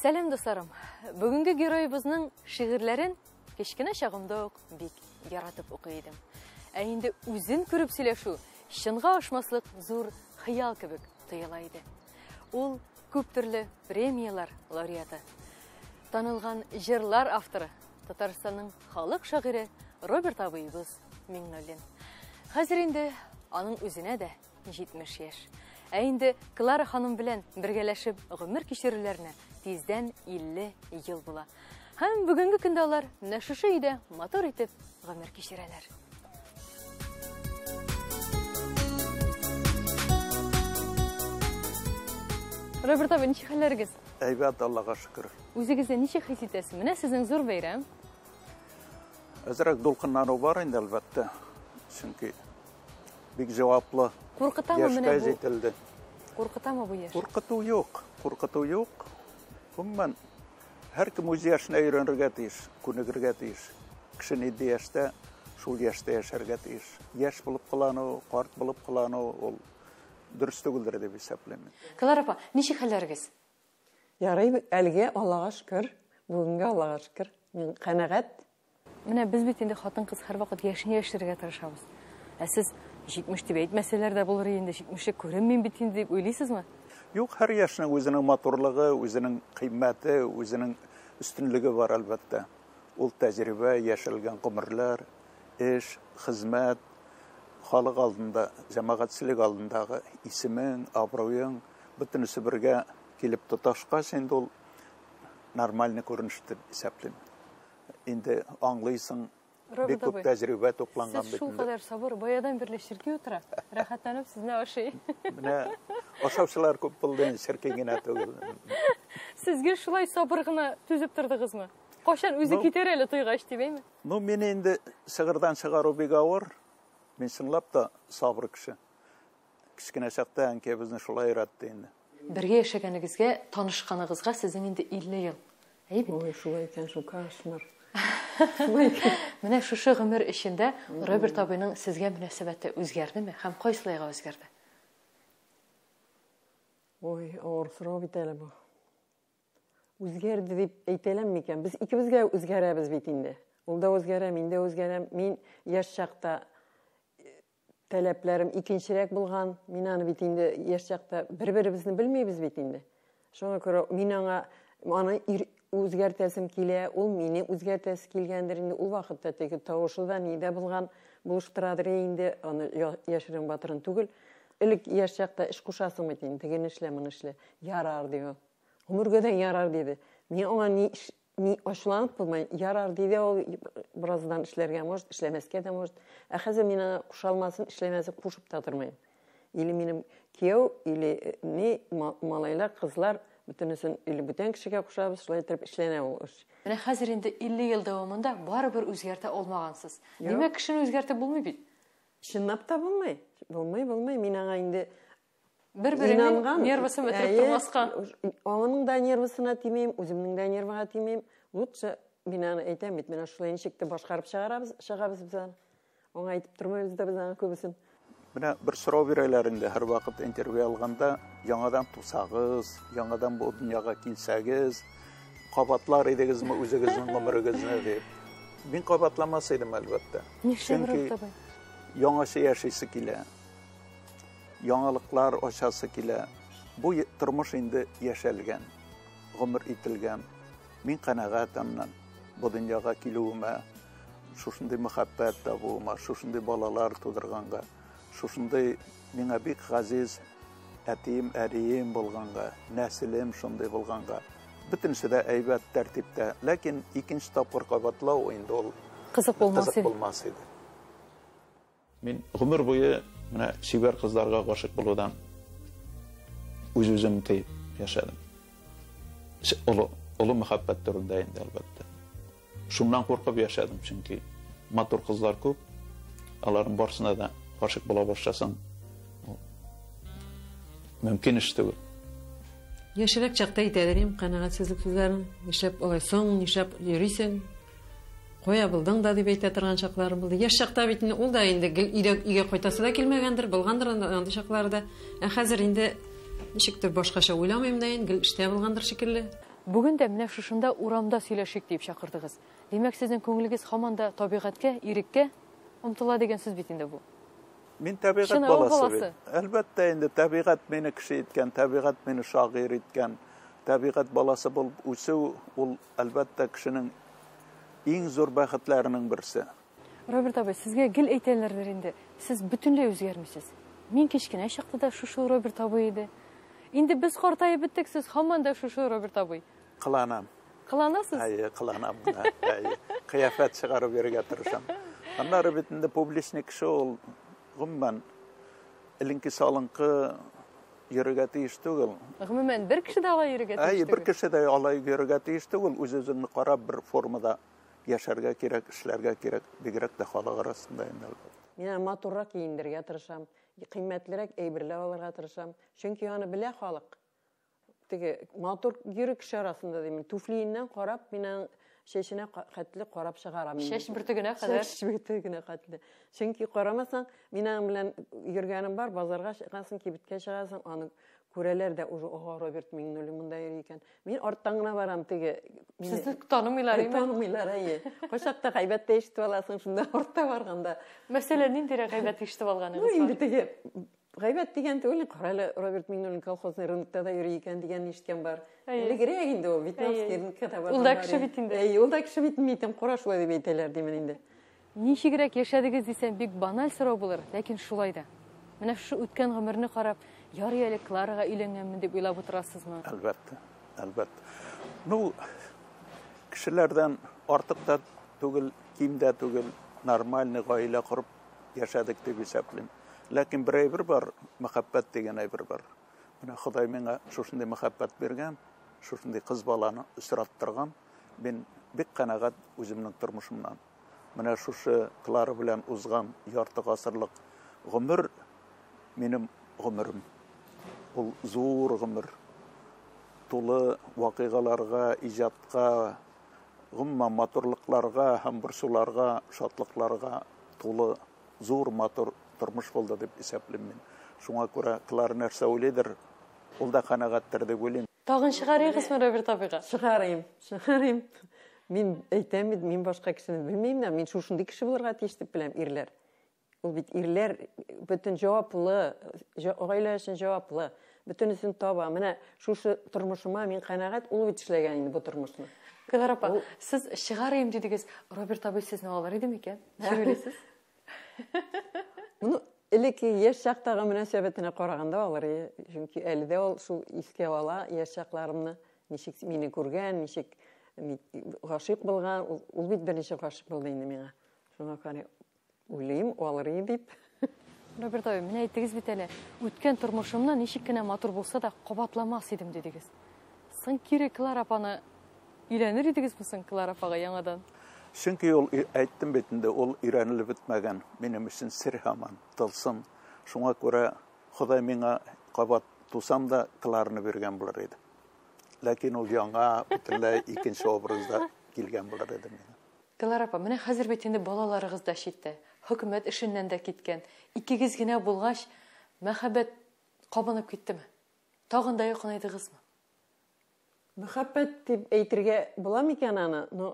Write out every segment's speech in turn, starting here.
Сәлем достарым. Бүгінгі геройыбызның шигырьләрен кечкенә чагымда ук бик яратып укый идем. Ә инде үзен күреп сөйләшү чынга ашмаслык зур хыял кебек тоела иде. Ул күп төрле премиялар лауреаты. Танылган җырлар авторы, Татарстанның халык шагыйре Роберт абыйыбыз Миңнуллин. Хәзер инде аның үзенә дә 70 яшь. Ә инде Клара ханым белән бергәләшеп гомер кичерүләренә тиздән 50 ел була. Һәм бүгенге көндә алар менә шушы өйдә мотор итеп гомер кичерәләр. Роберт абый, ничек хәлләрегез? Әйбәт, Аллага шөкер. Үзегезне ничек хис итәсез? Менә сезнең зур бәйрәм. Әзрәк дулкынлану бар инде, әлбәттә. Чөнки бик җаваплы. Куркытамы менә бу? Җителде. Куркытамы бу яшь? Куркыту юк. Куркыту юк. Гомумән һәркем үз яшенә өйрәнергә тиеш, күнегергә тиеш. Кеше нинди яшьтә, шул яшьтә яшәргә тиеш. Яшь булып кылану, карт булып кылану ул дөрес түгелдер дип исәпләймен. Клара апа, ничек хәлләрегез? Ярый, әлегә Аллага шөкер. Бүгенгә Аллага шөкер. Мин канәгать. Менә без бит инде хатын-кыз һәрвакыт яшен яшәргә тырышабыз. Ә сез 70 дип әйтмәсәләр дә булыр инде, 70 күренмим бит инде дип уйлыйсызмы? Юк, һәр яшьнең үзенең матурлыгы, үзенең кыйммәте, үзенең өстенлеге бар, әлбәттә. Ул тәҗрибә, яшәлгән гомерләр, эш, хезмәт, халык алдында, җәмәгатьчелек алдындагы исемең, абруең, бөтенесе бергә килеп тоташкач, инде ул нормаль күренеш дип исәплим. Инде аңлыйсың, бик күп тәҗрибә тупланган бит. Сез шул кадәр сабыр, баядан бирле ширкә утыра, рәхәтләнеп сезне ашый. Менә ашаучылар күп булды, ширкә генә түгел. Сезгә шулай сабыр гына түзеп тордыгызмы? Кашан үзе китәр әле туйгач дибәйме? Ну, мен инде шыгырдан чыгару бик авыр. Мен чынлап да сабыр кеше. Кичкенә чакта әнкәй безне шулай өйрәтте инде. Бергә яшәгәнегезгә, танышканыгызга сезнең инде 50 ел. Әйбит. Ой, шулай икән, шул кашмар. Менә шушы гомер эчендә Роберт абыйның сезгә мөнәсәбәте үзгәрдеме һәм кайсылайга үзгәрде? Ой, авыр сорау бит әле бу. Үзгәрде дип әйтәләм микән? Без икебезгә үзгәрәбез бит инде. Ул да үзгәрә, мин дә үзгәрәм. Мин яшь чакта таләпләрем икенчерәк булган. Мин аны бит инде яшь чакта бер-беребезне белмәйбез бит инде. Шуңа күрә мин аны үзгәртәсем килә, ул мине үзгәртәсе килгәндер инде. Ул вакытта теге тавышыда нидә булган, булыштырадыр инде, аны яшерен батырын түгел. Элек яшь чакта эш кушасың бит инде, теге эшлә, моны эшлә. Ярар ди. Гомергәдән ярар диде. Мин аңа ни ачуланып булмай, ярар диде, ул бераздан эшләргә может, эшләмәскә дә может. Ә хәзер мин аны кушалмасын, эшләмәсе кушып та тормыйм. Или минем кияү, или ни малайлар, кызлар бөтенесен или бүтән кешегә кушабыз, шулай итеп эшләнә ул эш. Менә хәзер инде 50 ел дәвамында барыбер үзгәртә алмагансыз. Нимә кешене үзгәртеп булмый бит? Чынлап та булмый. Булмый. Мин аңа инде бер-беренең нервысын бетереп тормаска. Аның да нервысына тимәйм, үземнең дә нервыга тимәйм. Лучше мин аны әйтәм бит, менә шулай ничек тә башкарып чыгарабыз без аны. Аңа әйтеп тормыйбыз да без аңа күбесен. Менә бер сорау бирәләр инде һәр вакыт интервью алганда, яңадан тусагыз, яңадан бу дөньяга килсәгез, кабатлар идегезме үзегезнең гомерегезне дип. Мин кабатламас идем, әлбәттә. Чөнки яңаша яшисе килә. Яңалыклар ашасы килә. Бу тормыш инде яшәлгән, гомер ителгән. Мин канәгать аннан бу дөньяга килүемә, шушындый мәхәббәт табуыма, шушындый балалар тудырганга, шушындый миңа бик газиз әтием, әрием булганга, нәселем шундый булганга, бөтенесе дә әйбәт тәртиптә, ләкин икенче тапкыр кабатлау инде ул кызык булмас иде. Мин гомер буе менә шибәр кызларга гашык булудан үз-үзем тыйып яшәдем. Олы мәхәббәт турында инде, әлбәттә. Шуннан куркып яшәдем, чөнки матур кызлар күп, аларның барсына да гашык була башласаң, мөмкин эш түгел. Яшьрәк чакта әйтәләр, канәгатьсезлек сүзләрен, нишләп алай соң, нишләп йөрисең? Кая булдың да дип әйтә торган чакларым булды. Яшь чакта бит ул да инде өйгә кайтасы да килмәгәндер, булгандыр анда чакларда. Ә хәзер инде ничектер башкача уйламыйм да, инде эштә булгандыр шикелле. Бүген дә менә шушында урамда сөйләшик дип чакырдыгыз. Демәк, сезнең күңелегез һаман да табигатькә, иреккә омтыла дигән сүз бит инде бу. Мин табигать Шуны ул баласы баласы. бит. Әлбәттә инде табигать мине кеше иткән, табигать мине шагыйрь иткән. Табигать баласы булып үсү ул әлбәттә кешенең иң зур бәхетләренең берсе. Роберт абый, сезгә гел әйтәләрдер инде. Сез бөтенләй үзгәрмисез. Мин кечкенә чакта шушы Роберт абый иде. Инде без картаеп беттек, сез һаман да шушы Роберт абый. Кыланам. Кыланасыз? Кыланам. Кыяфәт чыгарып бирергә тырышам. Аннары бит инде публичный кеше ул гомумән эленке салынкы йөрергә тиеш түгел. Гомумән бер кеше дә алай йөрергә тиеш Бер түгел. кеше дә алай йөрергә тиеш түгел. Үз-үзеңне карап бер формада яшәргә кирәк, эшләргә кирәк, бигрәк тә халык арасында инде. Мин матуррак киендергә тырышам, кыйммәтлерәк әйберләр алырга тырышам. Чөнки аны белә халык. Теге матур йөрү кеше арасында димин. Туфлиеннән карап, минең шешенә хәтле карап чыгарам. Шеш бөртегенә кадәр. Шеш бөртегенә хәтле. Чөнки карамасаң, минең белән йөргәнем бар, базарга чыгасың, кибеткә чыгасың, аны күрәләр дә уже Роберт Миңнуллин монда йөри икән. Мин арттан гына барам, теге Сезне танымыйлар име? Танымыйлар, әйе. Кайчакта гайбәт тә ишетеп аласың, шунда артта барганда. Мәсәлән, ниндирәк гайбәт ишетеп алганыгыз Инде бар? теге гайбәт дигән түгел, каралы Роберт Миңнуллин колхозный рынокта да йөри икән дигән ишеткән бар. Элегрәк инде ул, Витновскийның китабы. Ул да кеше бит инде. Әйе, ул да кеше бит, митем кара шулай дип әйтәләр димен инде. Ничегрәк яшәдегез дисәм, бик баналь сорау булыр, ләкин шулай да. Менә шу үткән гомерне карап, ярый әле Кларага өйләнгәнмен дип уйлап утырасызмы? Әлбәттә, әлбәттә. Ну, кешеләрдән артык та түгел, ким дә түгел, нормальный гаилә корып яшәдек дип исәплим. Ләкин бер әйбер бар, мәхәббәт дигән әйбер бар. Менә Ходай миңа шушындай мәхәббәт биргән, шушындай кыз баланы үстерәттергән. Мин бик канәгать үземнең тормышымнан. Менә шушы Клара белән узган ярты гасырлык гомер минем гомерем. Ул зур гомер. Тулы вакыйгаларга, иҗатка, гомумән матурлыкларга һәм борчуларга, шатлыкларга тулы зур матур тормыш булды дип исәплим мин. Шуңа күрә Клара нәрсә уйлыйдыр, ул да канәгатьтер дип уйлыйм. Тагын чыгарыгызмы Роберт абыйга? Чыгарыйм. Мин әйтәм бит, мин башка кешене белмим дә, мин шушындый кеше булырга тиеш дип беләм, ирләр. Ул бит ирләр бөтен җаваплы, гаилә өчен җаваплы, бөтенесен таба. Менә шушы тормышыма мин канәгать, ул бит эшләгән инде бу тормышны. Клара апа, сез чыгарыйм дидегез, Роберт абый сезне алыр иде микән? Сөйләсез. Буны элекке яшь чактагы мөнәсәбәтенә караганда алыр, чөнки әле дә ул шул искә ала яшь чакларымны, ничек мине күргән, ничек гашыйк булган, ул бит беренче гашыйк булды инде миңа. Шуңа карый уйлыйм, алыр иде дип. Роберт абый, менә әйтегез бит әле, үткән тормышымны ничек кенә матур булса да кабатламас идем дидегез. Соң кире Клара апаны өйләнер идегезме соң Клара апага яңадан? Чөнки ул әйттем бит инде, ул өйрәнелеп бетмәгән, минем өчен сер һаман, тылсым. Шуңа күрә Ходай миңа кабат тусам да Клараны биргән булыр иде. Ләкин ул яңа, бөтенләй икенче образда килгән булыр иде миңа. Клара апа, менә хәзер бит инде балаларыгыз да читтә, хөкүмәт эшеннән дә киткән. Икегез генә булгач, мәхәббәт кабынып киттеме? Тагын да якынайдыгызмы? Мәхәббәт дип әйтергә була микән аны? Ну,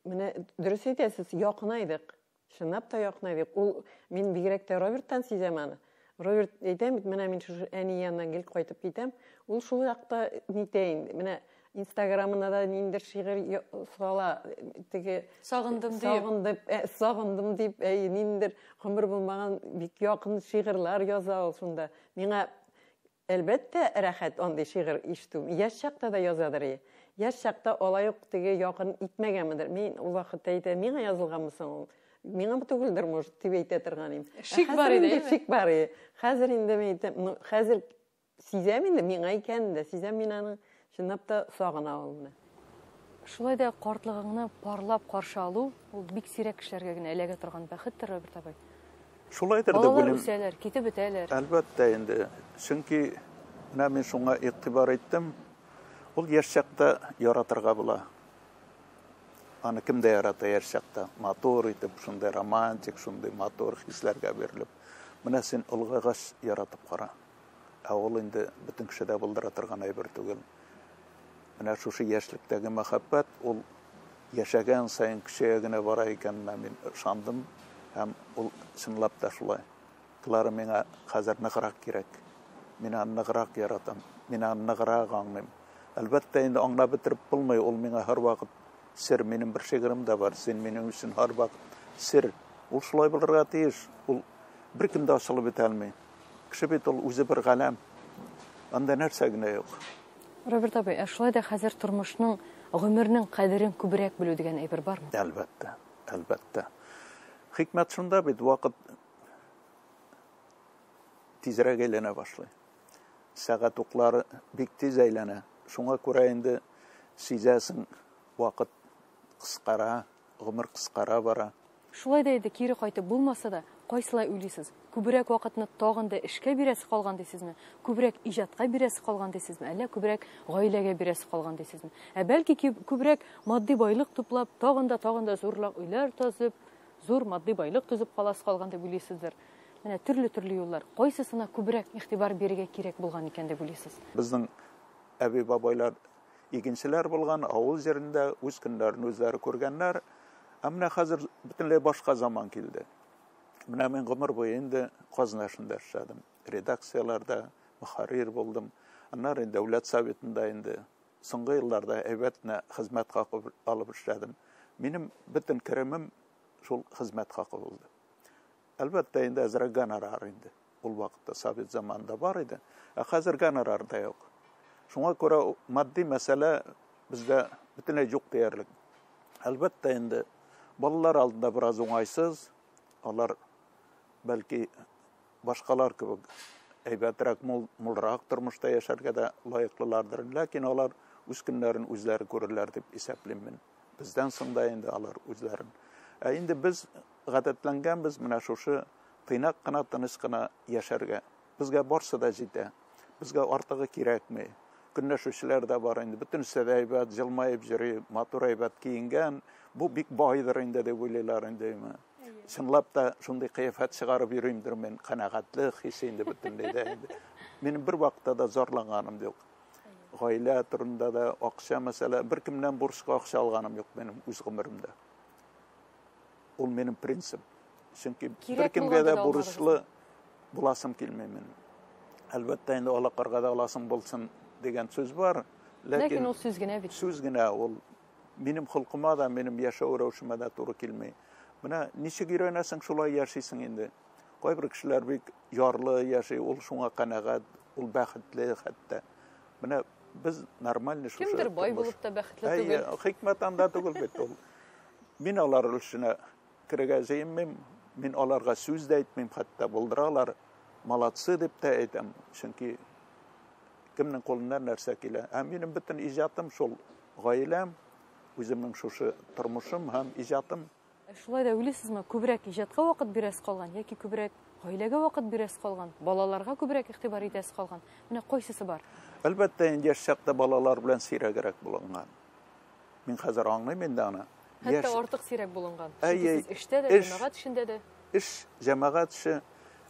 менә дөрес әйтәсез, якынайдык. Чынлап та якынайдык. Ул мин бигрәк тә Роберттан сизәм аны. Роберт әйтәм бит, менә мин шушы әни янынан килеп кайтып китәм. Ул шул якта нитәйин. Менә Инстаграмына да ниндер шигырь сала, теге сагындым дип, ниндер гомер булмаган бик якын шигырьләр яза ул шунда. Миңа әлбәттә рәхәт андый шигырь ишетү. Яшь чакта да язадыр. Яшь чакта алай ук теге якын итмәгәнмендер. Мин ул вакытта әйтәм, миңа язылганмы соң ул? Миңа түгелдер, может, дип әйтә торган идем. Шик бар иде. Шик бар иде. Хәзер инде мин әйтәм, хәзер сизәм инде, миңа икән дә, сизәм мин аны чынлап та сагына алды. Шулай да картлыгыңны парлап каршы алу, ул бик сирәк кешеләргә генә эләгә торган бәхеттер, Роберт абый. Шулайдыр дип Балалар уйлыйм. үсәләр, китеп бетәләр. Әлбәттә инде. Чөнки менә мин шуңа игътибар иттем. Ул яшь чакта яратырга була. Аны кем дә ярата яшь чакта. Матур итеп, шундай романтик, шундай матур хисләргә бирелеп. Менә син улгыгач яратып кара. Ул инде бөтен кешедә булдыра торган әйбер түгел. Менә шушы яшьлектәге мәхәббәт ул яшәгән сайын көчәя генә бара икәненә мин ышандым һәм ул чынлап та шулай. Клара миңа хәзер ныграк кирәк. Мин аны ныграк яратам. Мин аны ныграк аңлыйм. Әлбәттә инде аңлап бетереп булмый, ул миңа һәрвакыт сер, минем бер шигырем дә бар. Син минем өчен һәрвакыт сер. Ул шулай булырга тиеш. Ул беркем дә ачылып бетә алмый. Кеше бит ул үзе бер галәм. Анда нәрсә генә юк. Роберт абый, шулай да хәзер тормышның, гомернең кадерен күбрәк белү дигән әйбер бармы? Әлбәттә, әлбәттә. Хикмәт шунда бит, вакыт тизрәк әйләнә башлый. Сәгать уклары бик тиз әйләнә. Шуңа күрә инде сизәсең, вакыт кыскара, гомер кыскара бара. Шулай да иде кире кайтып булмаса да, кайсылай уйлыйсыз? Күбрәк вакытны тагын да эшкә бирәсе калган дисезме? Күбрәк иҗатка бирәсе калган дисезме? Әллә күбрәк гаиләгә бирәсе калган дисезме? Бәлки күбрәк матди байлык туплап, тагын да зурлак өйләр тазып, зур матди байлык төзеп каласы калган дип уйлыйсыздыр. Менә төрле юллар. Кайсысына күбрәк игътибар бирергә кирәк булган икән дип уйлыйсыз? Безнең әби бабайлар игенчеләр булган, авыл җирендә үз көннәрен үзләре күргәннәр. Менә хәзер бөтенләй башка заман килде. Менә мин гомер буе инде казнашында эшләдем. Редакцияларда мөхәррир булдым. Аннары дәүләт советында инде соңгы елларда әйбәтне хезмәт хакы алып эшләдем. Минем бөтен керемем шул хезмәт хакы булды. Әлбәттә инде әзрәк гонорар инде. Ул вакытта совет заманында бар иде. Хәзер гонорар да юк. Шуңа күрә матди мәсьәлә бездә бөтенләй юк диярлек. Әлбәттә инде балалар алдында бераз уңайсыз, алар бәлки башкалар кебек әйбәтрәк, мулрак тормышта яшәргә дә лаеклылардыр, ләкин алар үз көннәрен үзләре күрерләр дип исәплим мин. Бездән соң да инде алар үзләрен. Инде без гадәтләнгәнбез менә шушы тыйнак кына, тыныч кына яшәргә. Безгә барсы да җитә. Безгә артыгы кирәкми. Көнләшүчеләр дә бар инде. Бөтенесе дә әйбәт, җылмаеп йөри, матур әйбәт киенгән. Бу бик байдыр инде дип уйлыйлар инде. Чынлап та шундый кыяфәт чыгарып йөримдер мен, канәгатьлек хисе инде бөтенләй дә инде. Мин бер вакытта да зарланганым юк. Гаилә турында да, акча мәсьәлә, беркемнән бурычка акча алганым юк минем үз гомеремдә. Ул минем принцип. Чөнки беркемгә дә бурычлы буласым килмәй мин. Әлбәттә инде алакарга да аласым булсын дигән сүз бар, ләкин ул сүз генә бит. Сүз генә ул минем холкыма да, минем яшәү рәвешемә дә туры килмәй. Менә ничек өйрәнәсең, шулай яшисең инде. Кайбер кешеләр бик ярлы яши, ул шуңа канәгать, ул бәхетле хәтта. Менә без нормальный шушы. Кемдер бай булып та бәхетле түгел. Хикмәт анда түгел бит ул. Мин алар өчен кирәгә җыймыйм, мин аларга сүз дә әйтмим, хәтта булдыралар. Молодцы дип тә әйтәм, чөнки кемнең кулыннан нәрсә килә. Минем бөтен иҗатым шул, гаиләм, үземнең шушы тормышым һәм иҗатым. Шулай да уйлыйсызмы, күбрәк иҗатка вакыт бирәсе калган, яки күбрәк гаиләгә вакыт бирәсе калган, балаларга күбрәк игътибар итәсе калган? Менә кайсысы бар? Әлбәттә, инде яшь чакта балалар белән сирәгрәк булган. Мин хәзер аңлыйм инде аны. Хәтта артык сирәк булган. Сез эштә дә, җәмәгать эшендә дә. Эш, җәмәгать эше.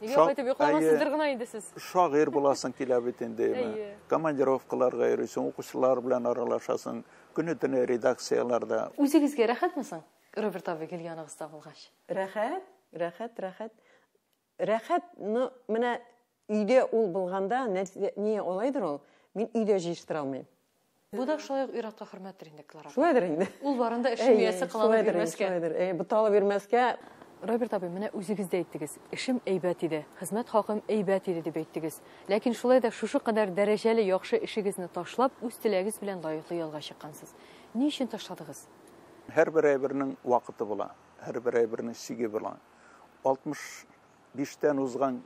Нигә кайтып йокламасыздыр гына инде сез? Шагыйрь буласың килә бит инде. Командировкаларга йөрисең, укучылар белән аралашасың, көне-төне редакцияларда. Үзегезгә рәхәтме соң? Роберт абый килгәнегездә булгач. Рәхәт. Менә өйдә ул булганда, ни алайдыр ул? Мин өйдә җыштыра алмыйм. Бу да шулай иратка хөрмәттер инде, Клара. Шулайдыр инде. Ул барында эшем ясә кыланып бирмәскә. Буталы бирмәскә. Роберт абый, менә үзегез дә әйттегез. Эшем әйбәт иде, хезмәт хакым әйбәт иде дип әйттегез. Ләкин шулай да шушы кадәр дәрәҗәле яхшы эшегезне ташлап, үз теләгегез белән лаеклы ялга чыккансыз. Ни өчен ташладыгыз? Һәрбер әйбернең вакыты була, һәрбер әйбернең сиге була. 65тән узган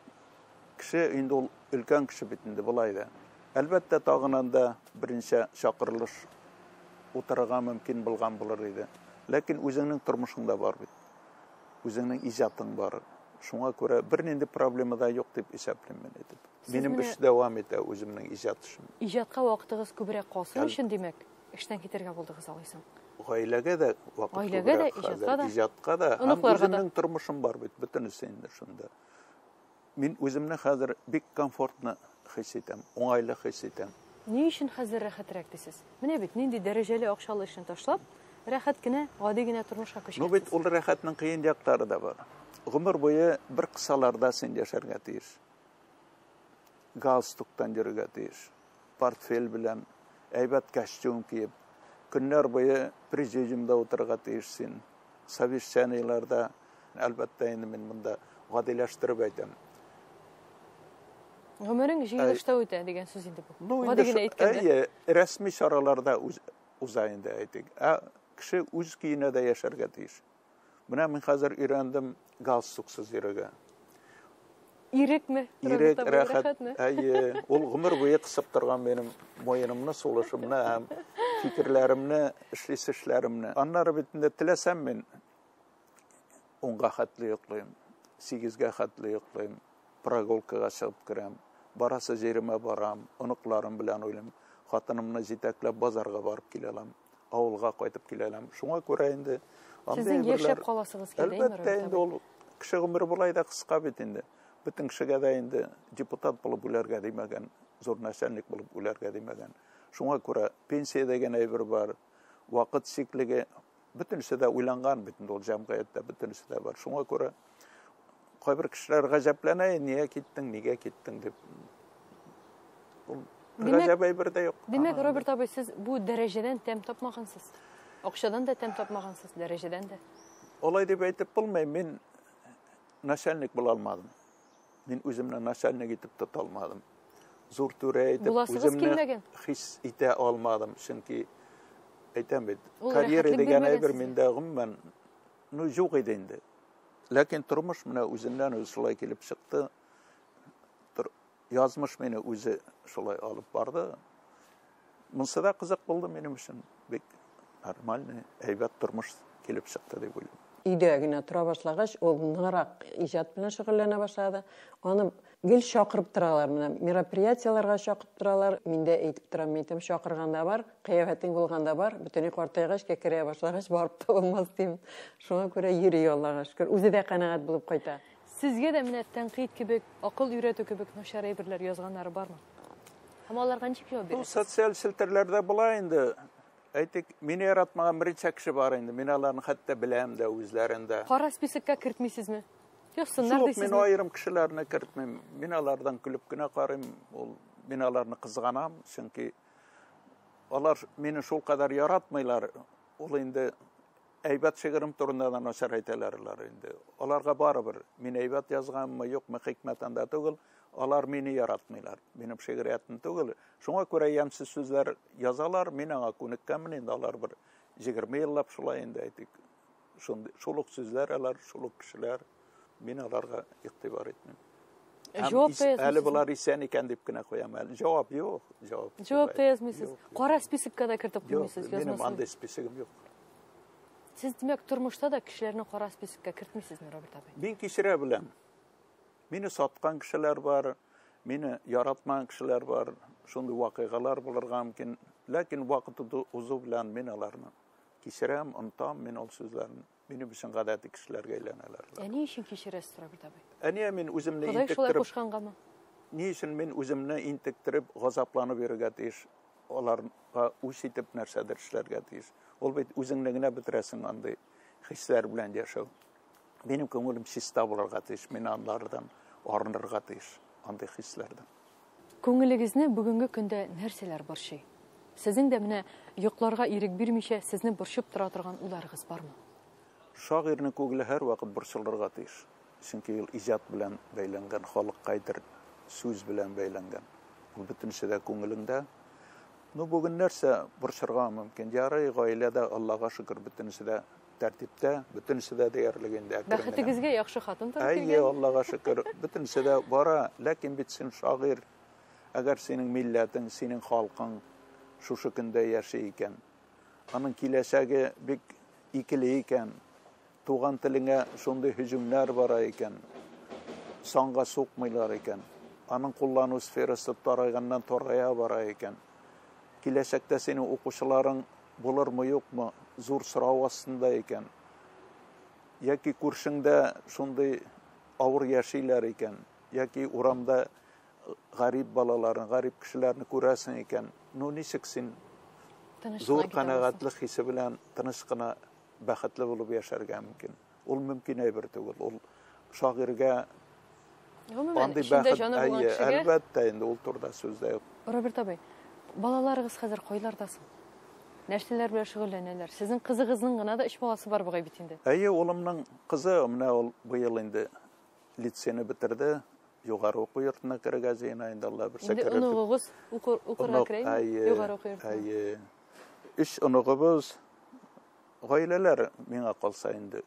кеше инде ул өлкән кеше бит инде булай да. Әлбәттә, тагынанда беренче чакырылыш утырырга мөмкин булган булыр иде. Ләкин үзеңнең тормышыңда бар бит. Үзеңнең иҗатың бар. Шуңа күрә бернинди проблема да юк дип исәплим мен әйтеп. Минем эш дәвам итә, үземнең иҗат эшем. Иҗатка вакытыгыз күбрәк калсын өчен димәк, эштән китәргә булдыгыз алайсың. Гаиләгә дә вакыт Гаиләгә дә, иҗатка да. Үземнең тормышым бар бит, бөтенесе инде шунда. Мин үземне хәзер бик комфортны хис итәм, уңайлы хис итәм. Ни өчен хәзер рәхәтрәк дисез? Менә бит нинди дәрәҗәле акчалы эшне ташлап, рәхәт кенә, гади генә тормышка Ну бит күчкәнсез. ул рәхәтнең кыен яктары да бар. Гомер буе бер кысаларда син яшәргә тиеш. Галстуктан йөрергә тиеш. Портфель белән, әйбәт костюм киеп, көннәр буе президиумда утырырга тиеш син. Совещаниеларда, әлбәттә инде мин монда гадиләштереп әйтәм. Гомерең җыелышта үтә дигән сүз инде бу. Ну Гади инде генә әйткәндә. рәсми чараларда уза инде әйтик. Кеше үз көенә дә яшәргә тиеш. Менә мин хәзер өйрәндем галстуксыз йөрергә. Ирекме? Ирек, рәхәт. Рәхәтме? Ул гомер буе кысып торган минем муенымны, сулышымны һәм фикерләремне, эшләремне. Аннары бит инде теләсәм мин 10-га хәтле йоклыйм, 8-га хәтле йоклыйм, прогулкага чыгып керәм, барасы җиремә барам, оныкларым белән уйлыйм, хатынымны җитәкләп базарга барып киләләм, авылга кайтып киләләм. Шуңа күрә инде Сезнең яшәп каласыгыз килә Әлбәттә инде ул кеше гомере булай да кыска бит инде. Бөтен кешегә дә инде депутат булып үләргә димәгән, зур начальник булып үләргә димәгән. Шуңа күрә пенсия дигән әйбер бар, вакыт сиклеге, бөтенесе дә уйланган бит инде ул җәмгыятьтә, бөтенесе дә бар. Шуңа күрә кайбер кешеләр гаҗәпләнә, нигә киттең дип. Ул гаҗәп әйбер дә юк. Димәк, Роберт абый, сез бу дәрәҗәдән тәм тапмагансыз. Акчадан да тәм тапмагансыз, дәрәҗәдән дә. Олай дип әйтеп булмый, мин начальник була алмадым. Мин үземне начальник итеп тота алмадым. Зур түрә итеп үземне хис итә алмадым, чөнки әйтәм бит, карьера дигән әйбер миндә гомумән юк иде инде. Ләкин тормыш менә үзеннән үзе шулай килеп чыкты. Язмыш мине үзе шулай алып барды. Монсы да кызык булды минем өчен. Бик нормальный, әйбәт тормыш килеп чыкты дип уйлыйм. Өйдә генә тора башлагач, ул ныграк иҗат белән шөгыльләнә башлады. Аны гел чакырып торалар, менә мероприятияларга чакырып торалар. Мин дә әйтеп торам, әйтәм, чакырганда бар, кыяфәтең булганда бар, бөтенләй картайгач, кәкерә башлагач барып табылмас дим. Шуңа күрә йөри Аллага шөкер. Үзе дә канәгать булып кайта. Сезгә дә менә тәнкыйть кебек, акыл өйрәтү кебек начар әйберләр язганнары бармы? Һәм аларга ничек җавап Бу бирәсез? социаль селтерләрдә була инде. Әйтик, мине яратмаган беренче кеше бар инде. Мин аларны хәтта беләм дә, үзләрендә. Кара спискка кертмисезме? Юксыннар Юк, дисезме? мин аерым кешеләрне кертмим. Мин алардан көлеп кенә карыйм. Мин аларны кызганам, чөнки алар мине шул кадәр яратмыйлар. Ул инде әйбәт шигырем турында да начар әйтәләр инде. Аларга барыбер. Мин әйбәт язганмы, юкмы, хикмәтен дә түгел. Алар мине яратмыйлар. Минем шигъриятым түгел. Шуңа күрә ямсыз сүзләр язалар, мин аңа күнеккәнмен инде, алар бер 20 еллап шулай инде әйтик. Шулык сүзләр алар, шулык кешеләр. Мин аларга игътибар итмим. Җавап та язмыйсыз. Әле булар исән икән дип кенә куям. Җавап юк, Җавап та язмыйсыз. Кара спискка да кертеп куймыйсыз, Минем язмасыз. андай списогым юк. Сез димәк тормышта да кешеләрне кара спискка кертмисезме, Роберт абый? Мин кичерә беләм. Мине саткан кешеләр бар, мине яратмаган кешеләр бар, шундый вакыйгалар булырга мөмкин. Ләкин вакыт узу белән мин аларны кичерәм, онтам, мин ул сүзләрне. Минем өчен гадәти кешеләргә әйләнәләр. Ни өчен кичерәсез, Роберт абый? Әнә мин үземне Ходай шулай интектереп, кушкангамы? ни өчен мин үземне интектереп, газапланып йөрергә тиеш, аларга үч итеп нәрсәдер эшләргә тиеш. Ул бит үзеңне генә бетерәсең андый хисләр белән яшәү. Минем күңелем чиста булырга тиеш, мин алардан арынырга тиеш, андый хисләрдән. Күңелегезне бүгенге көндә нәрсәләр борчый? Сезнең дә менә йокларга ирек бирмичә сезне борчып тора торган уйларыгыз бармы? Шагыйрьнең күңеле һәр вакыт борчылырга тиеш. Чөнки ул иҗат белән бәйләнгән, халыкка әйтер сүз белән бәйләнгән. Ул бөтенсе дә күңелендә. Ну бүген нәрсә борчырга мөмкин? Ярый, гаиләдә Аллага шөкер бөтенсе дә тәртиптә, бөтенсе дә диярлегендә. Бәхетегезгә яхшы хатын табып Әйе, килгән. Аллага шөкер, бөтенсе дә бара, ләкин бит син шагыйрь, әгәр синең милләтең, синең халкың шушы көндә яши икән, аның киләчәге бик икеле икән, туган телеңә шундый һөҗүмнәр бара икән, санга сукмыйлар икән, аның куллану сферасы тарайганнан тарая бара икән. Киләчәктә синең укучыларың булырмы, юкмы, зур сорау астында икән. Яки күршеңдә шундый авыр яшиләр икән, яки урамда garip balaların, garip kişilerini görəsən ikən, no nişik sen zor qanağatlıq hissi bilen tınışqına bəxtli olub yaşarga mümkün. Ol mümkün bir tugul. Ol şagirge bandy bəxt elbette indi ol turda sözde yok. Robert abi, balalarınız hazır koylardasın. Нәрселәр белән шөгыльләнәләр. Сезнең кызыгызның гына да 3 баласы бар бугай бит инде. Улымның кызы менә ул быел инде лицейны битерде. Югары уку йортына керергә җыена инде Алла бер сәкерә. Инде оныгыз укырга керәме? Югары уку йортына. 3 онугыбыз гаиләләр миңа калса инде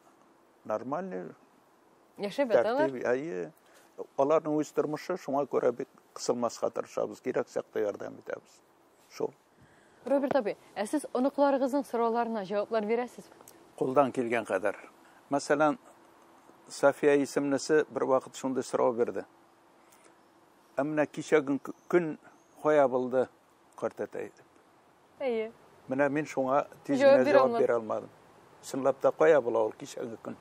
нормаль. Яшәп яталар. Аларның үз тормышы шуңа күрә бик кысылмаска тырышабыз. Кирәк чакта ярдәм итәбез. Шул. Роберт abi, siz onuqlarınızın sorularına cevaplar verəsiz? Қолдан келген қадар. Мәсәлән, Safiya isimlisi bir vaqt şunda soru verdi. Әмінә кичәгін күн қоя булды картатайды. İyi. Менә мен шуңа тизгенә җавап бирә алмадым. Шынлап та қоя була ул кичәге күн.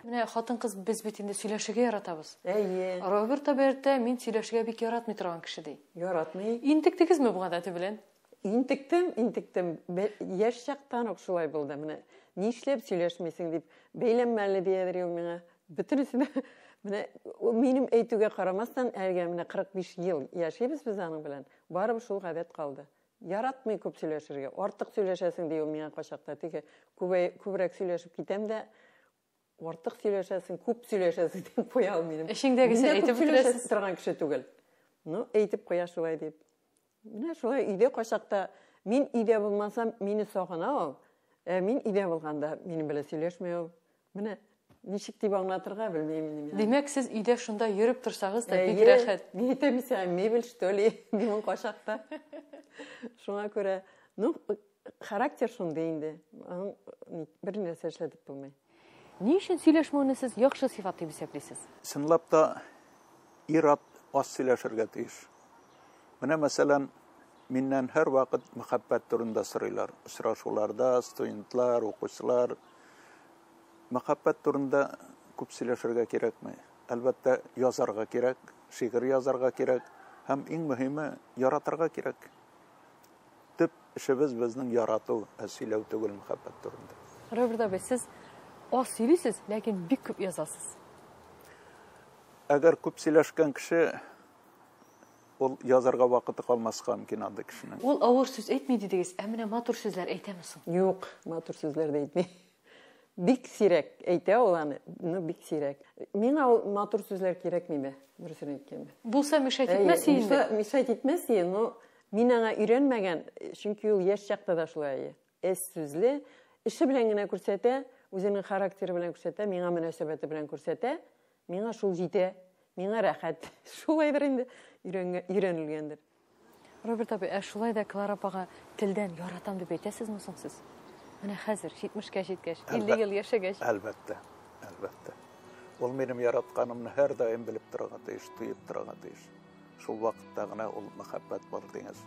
Менә хатын кыз без бит инде сөйләшергә яратабыз. Әйе. Роберт абертә мин сөйләшергә бик яратмый торган кеше ди. Яратмый. Интектегезме бу гадәте белән? Интектем. Яшь чактан ук шулай булды. Менә нишләп сөйләшмисең дип бәйләнмәле диядер ул миңа. Бөтенесен менә минем әйтүгә карамастан әлегә менә 45 ел яшибез без аның белән. Барыбер шул гадәт калды. Яратмый күп сөйләшергә. Артык сөйләшәсең ди ул миңа качакта. Теге күбрәк сөйләшеп китәм дә артык сөйләшәсең, күп сөйләшәсең дип куя алмыйм. Эшеңдәгесен әйтеп бетерәсез торган кеше түгел. Ну, әйтеп куя шулай дип. Менә шулай өйдә качакта мин өйдә булмасам, мине сагына ул. Мин өйдә булганда минем белән сөйләшмәй ул. Менә ничек дип аңлатырга белмәйм инде. Димәк, сез өйдә шунда йөреп торсагыз да бик рәхәт. Нитәмисә, мебель что ли? Димән качакта. Шуңа күрә, ну, характер шундый инде. Бер нәрсә эшләтеп булмый. Ни өчен сөйләшмәүне сез яхшы сыйфат дип исәплисез? Сынлап та ир-ат аз сөйләшергә тиеш. Менә мәсәлән, миннән һәр вакыт мәхәббәт турында сорыйлар. Очрашуларда студентлар, укучылар мәхәббәт турында күп сөйләшергә кирәкме? Әлбәттә, язарга кирәк, шигырь язарга кирәк, һәм иң мөһиме яратырга кирәк. Төп эшебез безнең ярату, сөйләү түгел мәхәббәт турында. Роберт абый, сез аз сөйлисез, ләкин бик күп язасыз. Әгәр күп сөйләшкән кеше ул язарга вакыты калмаска мөмкин анда кешенең. Ул авыр сүз әйтми дидегез, ә менә матур сүзләр әйтәмесең? Юк, матур сүзләр дә әйтми. Бик сирәк әйтә ул аны, бик сирәк. Миңа ул матур сүзләр кирәкмиме, дөресен әйткәндә. Булса мишәт итмәс инде. Мишәт итмәс инде, но мин аңа өйрәнмәгән, чөнки ул яшь чакта да шулай. Сүзле, эше белән генә күрсәтә, үзенең характеры белән күрсәтә, миңа мөнәсәбәте белән күрсәтә, миңа шул җитә, миңа рәхәт. Шулайдыр инде өйрәнелгәндер. Роберт абый, шулай да Клара апага телдән яратам дип әйтәсезме соң сез? Менә хәзер 70-кә җиткәч, 50 ел яшәгәч. Әлбәттә. Ул минем яратканымны һәр даим белеп торырга тиеш, тоеп торырга тиеш. Шул вакытта гына ул мәхәббәт бар дигән.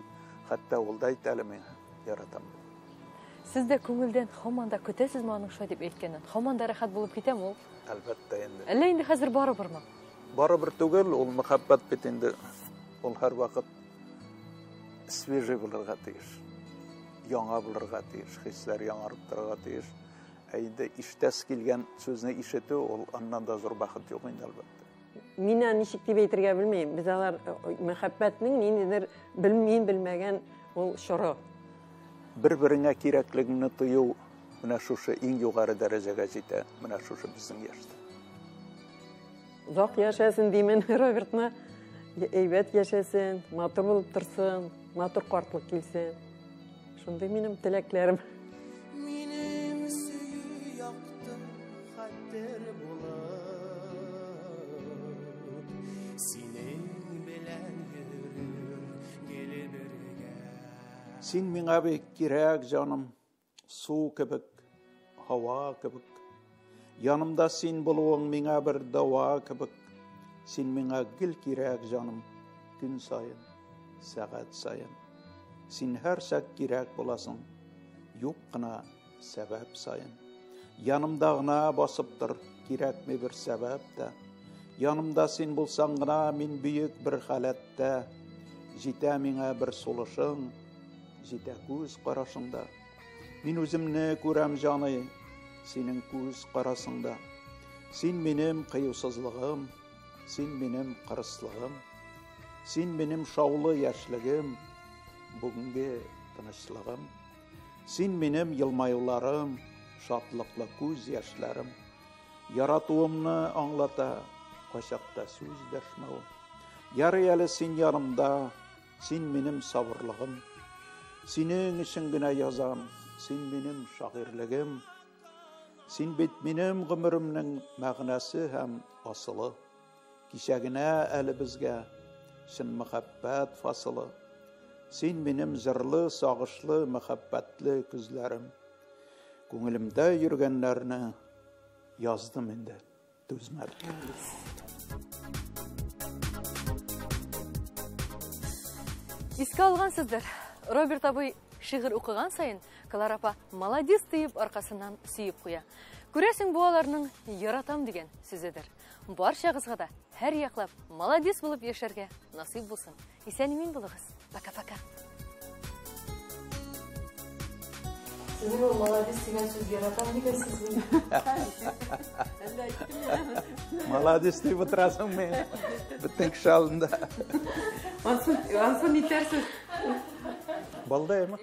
Хәтта ул да әйтә мине яратам. Сез дә күңелдән һаман да көтәсезме аның шулай дип әйткәнен? Һаман да рәхәт булып китәме ул? Әлбәттә инде. Әллә инде хәзер барыбырмы? Барыбер түгел, ул мәхәббәт бит инде. Ул һәр вакыт свежий булырга тиеш. Яңа булырга тиеш, хисләр яңарып торырга тиеш. Инде иштәс килгән сүзне ишетү, ул аннан да зур бәхет юк инде әлбәттә. Мин ничек дип әйтергә белмәйм. Без алар мәхәббәтнең ниндидер белмәгән ул шоры. Бер-береңә кирәклегеңне тою, менә шушы иң югары дәрәҗәгә җитә, менә шушы безнең яшьтә. Зак яшәсен димен Робертны, әйбәт яшәсен, матур булып торсын, матур картлык килсен. Шундый минем теләкләрем. Минем сөю яктı хәтер булып, синең белән йөрүр геле бергә. Син миңа бик кирәк, җаным, су кебек, һава кебек. Янымда син булуың миңа бер дава кебек. Син миңа гел кирәк, җаным, көн сайын, сәгать сайын. Син һәр сәт кирәк буласың, юк кына сәбәп сайын. Янымда гына басып тор, кирәкме бер сәбәп тә. Yanımda sen bulsan gına min büyük bir halatda, jite mine bir soluşun, jite göz qarasında. Min özümni көрәм jany, senin göz qarasında. Sen benim kıyısızlığım, sen benim qırıslığım, sen benim şaulu yaşlığım, bugünkü tınışlığım. Sen benim yılmayularım, şatlıqlı göz yaşlarım. Yaratığımны anlata, qaşaqda söz dəşməu. Yarı əli sen yanımda, sen benim sabırlığım. Senin için güne yazam, sen benim şairligim. Sen bit benim gümrümnün məğnəsi hem asılı. Kişəginə əli bizgə, şın mühabbət fasılı. Sen benim zırlı, sağışlı, mühabbətli küzlərim. Көңілімdə yürgənlərini yazdım indi, düzmədim. Иске алгансыздыр. Роберт абый шигырь укыган сайын Клара апа молодец дип аркасыннан сүйүп куя. Күрәсең бу аларның яратам дигән сүзедер. Барчагызга да һәр яклап молодец булып яшәргә насыйп булсын. Исән-имин булыгыз. Пока-пока. Sizin o молодец дигән сүз яратам дигән сүз. Молодец дип отырасың мен. Бөтен кеше алдында. Ансын итерсез. Балдаймы?